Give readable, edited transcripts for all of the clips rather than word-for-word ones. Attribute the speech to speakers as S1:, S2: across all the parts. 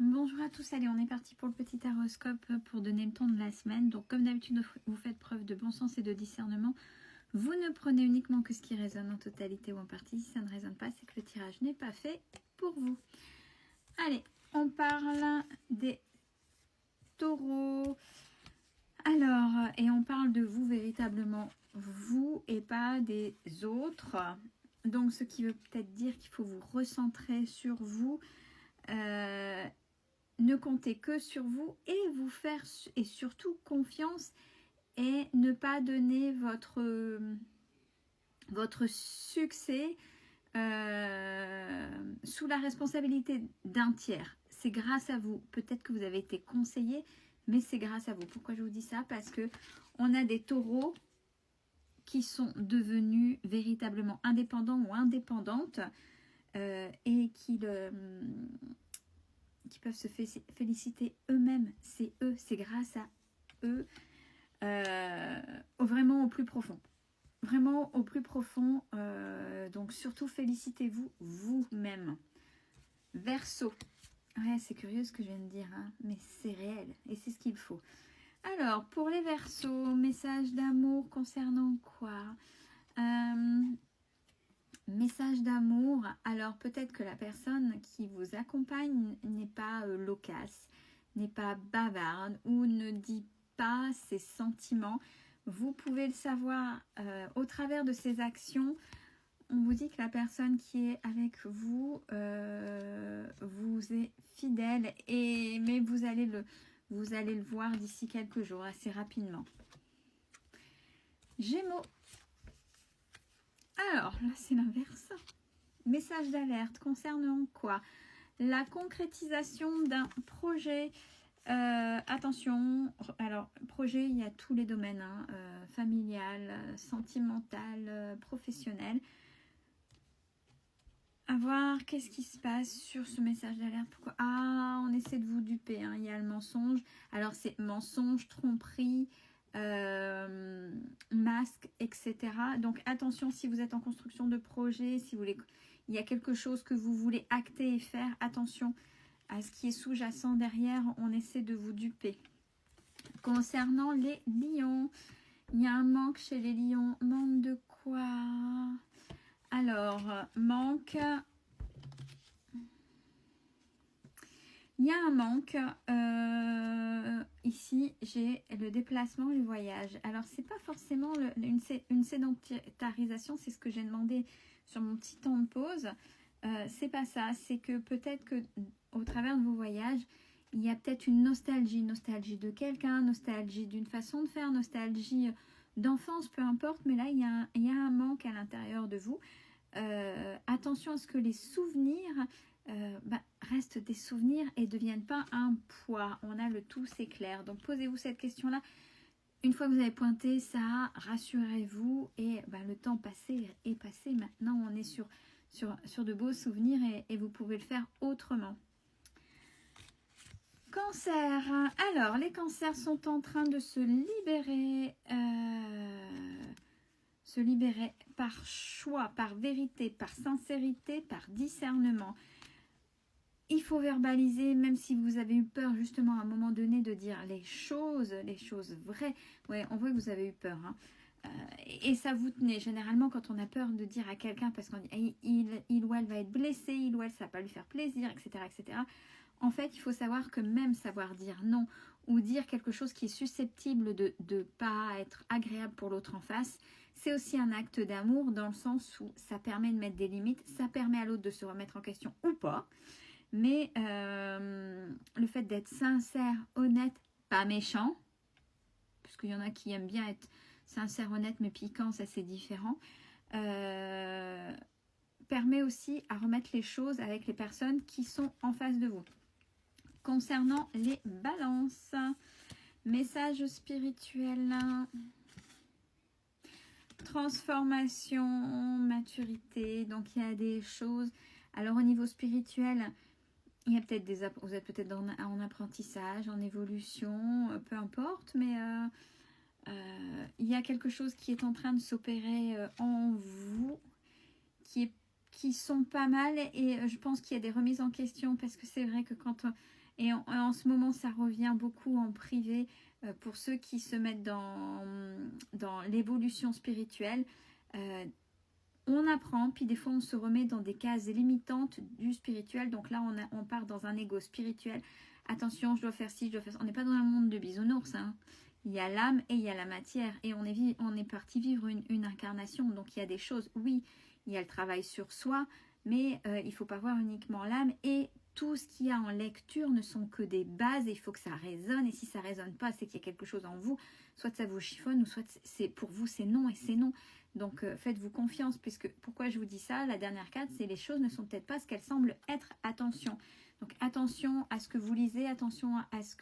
S1: Bonjour à tous, allez on est parti pour le petit horoscope pour donner le ton de la semaine. Donc comme d'habitude vous faites preuve de bon sens et de discernement. Vous ne prenez uniquement que ce qui résonne en totalité ou en partie. Si ça ne résonne pas, c'est que le tirage n'est pas fait pour vous. Allez, on parle des taureaux. Alors, et on parle de vous véritablement, vous et pas des autres. Donc ce qui veut peut-être dire qu'il faut vous recentrer sur vous. Ne comptez que sur vous et vous faire et surtout confiance et ne pas donner votre succès sous la responsabilité d'un tiers. C'est grâce à vous. Peut-être que vous avez été conseillé, mais c'est grâce à vous. Pourquoi je vous dis ça? Parce que on a des taureaux qui sont devenus véritablement indépendants ou indépendantes et qui peuvent se féliciter eux-mêmes. C'est eux, c'est grâce à eux, vraiment au plus profond. Vraiment au plus profond. Donc surtout félicitez-vous vous-même. Verseau. Ouais, c'est curieux ce que je viens de dire, hein, mais c'est réel et c'est ce qu'il faut. Alors, pour les Verseaux, message d'amour concernant quoi? Message d'amour, alors peut-être que la personne qui vous accompagne n'est pas loquace, n'est pas bavarde ou ne dit pas ses sentiments. Vous pouvez le savoir au travers de ses actions. On vous dit que la personne qui est avec vous vous est fidèle, mais vous allez le voir d'ici quelques jours, assez rapidement. Gémeaux. Alors, là, c'est l'inverse. Message d'alerte concernant quoi? La concrétisation d'un projet. Attention, alors, projet, il y a tous les domaines, hein, familial, sentimental, professionnel. À voir qu'est-ce qui se passe sur ce message d'alerte. Pourquoi? Ah, on essaie de vous duper, hein. Il y a le mensonge. Alors, c'est mensonge, tromperie, masque, etc. Donc attention, si vous êtes en construction de projet, si vous voulez, il y a quelque chose que vous voulez acter et faire, attention à ce qui est sous-jacent derrière, on essaie de vous duper. Concernant les lions, il y a un manque chez les lions. Manque de quoi? Alors, manque... Il y a un manque, ici j'ai le déplacement, le voyage. Alors c'est pas forcément une sédentarisation, c'est ce que j'ai demandé sur mon petit temps de pause. C'est pas ça, c'est que peut-être que au travers de vos voyages, il y a peut-être une nostalgie de quelqu'un, nostalgie d'une façon de faire, nostalgie d'enfance, peu importe, mais là il y a un manque à l'intérieur de vous. Attention à ce que les souvenirs restent des souvenirs et ne deviennent pas un poids. On a le tout, c'est clair. Donc posez-vous cette question-là. Une fois que vous avez pointé ça, rassurez-vous et le temps passé est passé. Maintenant, on est sur de beaux souvenirs et vous pouvez le faire autrement. Cancer. Alors, les cancers sont en train de se libérer par choix, par vérité, par sincérité, par discernement. Il faut verbaliser, même si vous avez eu peur justement à un moment donné de dire les choses vraies. Ouais, on voit que vous avez eu peur. Hein. Et ça vous tenait. Généralement, quand on a peur de dire à quelqu'un, parce qu'on dit il ou elle va être blessé, il ou elle ça va pas lui faire plaisir, etc., etc. En fait, il faut savoir que même savoir dire non ou dire quelque chose qui est susceptible de ne pas être agréable pour l'autre en face, c'est aussi un acte d'amour dans le sens où ça permet de mettre des limites, ça permet à l'autre de se remettre en question ou pas. Mais le fait d'être sincère, honnête, pas méchant, parce qu'il y en a qui aiment bien être sincère, honnête, mais piquant, ça c'est différent, permet aussi à remettre les choses avec les personnes qui sont en face de vous. Concernant les balances, message spirituel, transformation, maturité, donc il y a des choses. Alors au niveau spirituel, il y a peut-être vous êtes peut-être en apprentissage, en évolution, peu importe, mais il y a quelque chose qui est en train de s'opérer en vous, qui qui sont pas mal et je pense qu'il y a des remises en question parce que c'est vrai que quand... Et en ce moment, ça revient beaucoup en privé pour ceux qui se mettent dans l'évolution spirituelle. On apprend, puis des fois on se remet dans des cases limitantes du spirituel. Donc là, on part dans un ego spirituel. Attention, je dois faire ci, je dois faire ça. On n'est pas dans un monde de bisounours. Hein. Il y a l'âme et il y a la matière. Et on est parti vivre une incarnation. Donc il y a des choses, oui, il y a le travail sur soi, mais il ne faut pas voir uniquement l'âme. Et tout ce qu'il y a en lecture ne sont que des bases. Et il faut que ça résonne. Et si ça ne résonne pas, c'est qu'il y a quelque chose en vous. Soit ça vous chiffonne, ou soit pour vous c'est non et c'est non. Donc faites-vous confiance, puisque pourquoi je vous dis ça, la dernière carte, c'est les choses ne sont peut-être pas ce qu'elles semblent être. Attention. Donc attention à ce que vous lisez, attention à ce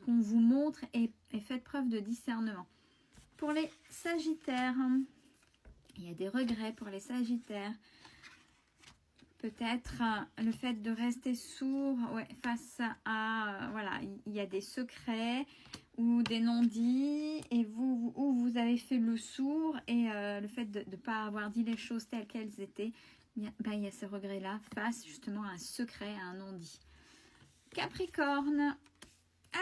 S1: qu'on vous montre et faites preuve de discernement. Pour les Sagittaires, il y a des regrets pour les Sagittaires. Peut-être le fait de rester sourd face à... voilà, il y a des secrets ou des non-dits et vous avez fait le sourd et le fait de ne pas avoir dit les choses telles qu'elles étaient, il y a ce regret-là face justement à un secret, à un non-dit. Capricorne.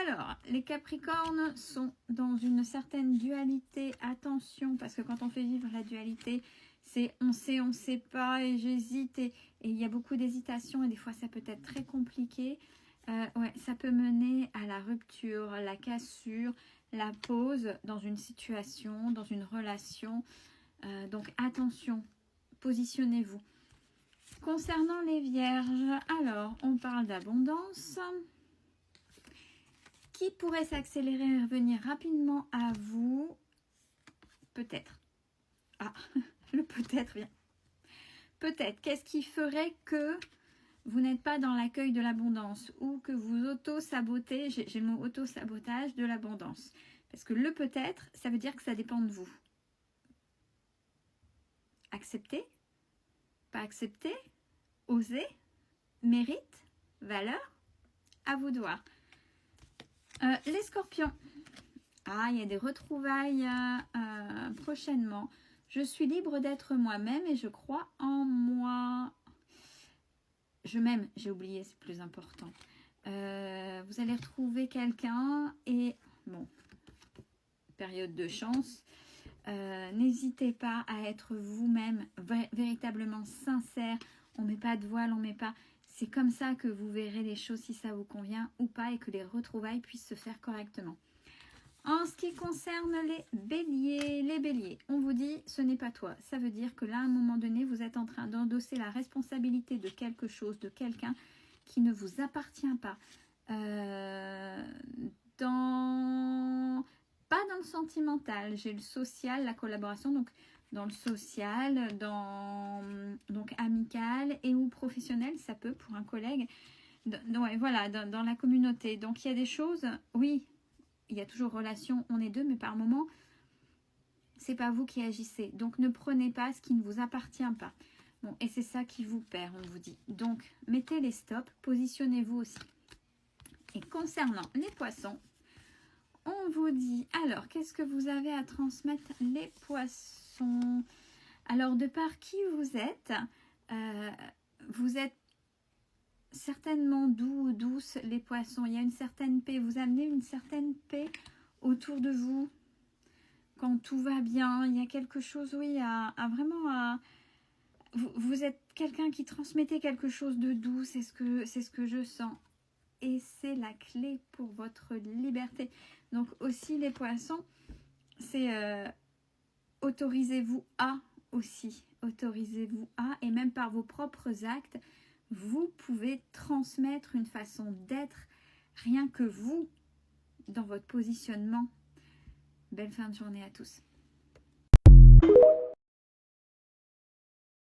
S1: Alors, les Capricornes sont dans une certaine dualité. Attention, parce que quand on fait vivre la dualité, c'est on sait pas et j'hésite et il y a beaucoup d'hésitation et des fois ça peut être très compliqué. Ça peut mener à la rupture, la cassure, la pause dans une situation, dans une relation. Donc attention, positionnez-vous. Concernant les Vierges, alors on parle d'abondance. Qui pourrait s'accélérer et revenir rapidement à vous? Peut-être. Ah, le peut-être vient. Peut-être. Qu'est-ce qui ferait que vous n'êtes pas dans l'accueil de l'abondance ou que vous auto-sabotez, j'ai le mot auto-sabotage de l'abondance. Parce que le peut-être, ça veut dire que ça dépend de vous. Accepter, pas accepter, oser, mérite, valeur, à vous de voir. Les Scorpions. Ah, il y a des retrouvailles prochainement. Je suis libre d'être moi-même et je crois en moi. Je m'aime, j'ai oublié, c'est plus important. Vous allez retrouver quelqu'un et, bon, période de chance. N'hésitez pas à être vous-même, véritablement sincère. On ne met pas de voile, on met pas... C'est comme ça que vous verrez les choses si ça vous convient ou pas et que les retrouvailles puissent se faire correctement. En ce qui concerne les béliers, on vous dit ce n'est pas toi. Ça veut dire que là, à un moment donné, vous êtes en train d'endosser la responsabilité de quelque chose, de quelqu'un qui ne vous appartient pas. Pas dans le sentimental, j'ai le social, la collaboration, donc dans le social, donc amical et ou professionnel, ça peut pour un collègue, voilà, dans la communauté. Donc il y a des choses, oui, il y a toujours relation, on est deux, mais par moment, c'est pas vous qui agissez. Donc ne prenez pas ce qui ne vous appartient pas. Bon, et c'est ça qui vous perd, on vous dit. Donc mettez les stops, positionnez-vous aussi. Et concernant les poissons, on vous dit, alors, qu'est-ce que vous avez à transmettre les poissons? Alors, de par qui vous êtes certainement doux ou douce, les poissons. Il y a une certaine paix. Vous amenez une certaine paix autour de vous. Quand tout va bien, il y a quelque chose, oui, vous êtes quelqu'un qui transmettait quelque chose de doux, c'est ce que je sens. Et c'est la clé pour votre liberté. Donc aussi les poissons, c'est autorisez-vous à aussi. Autorisez-vous à, et même par vos propres actes, vous pouvez transmettre une façon d'être, rien que vous, dans votre positionnement. Belle fin de journée à tous.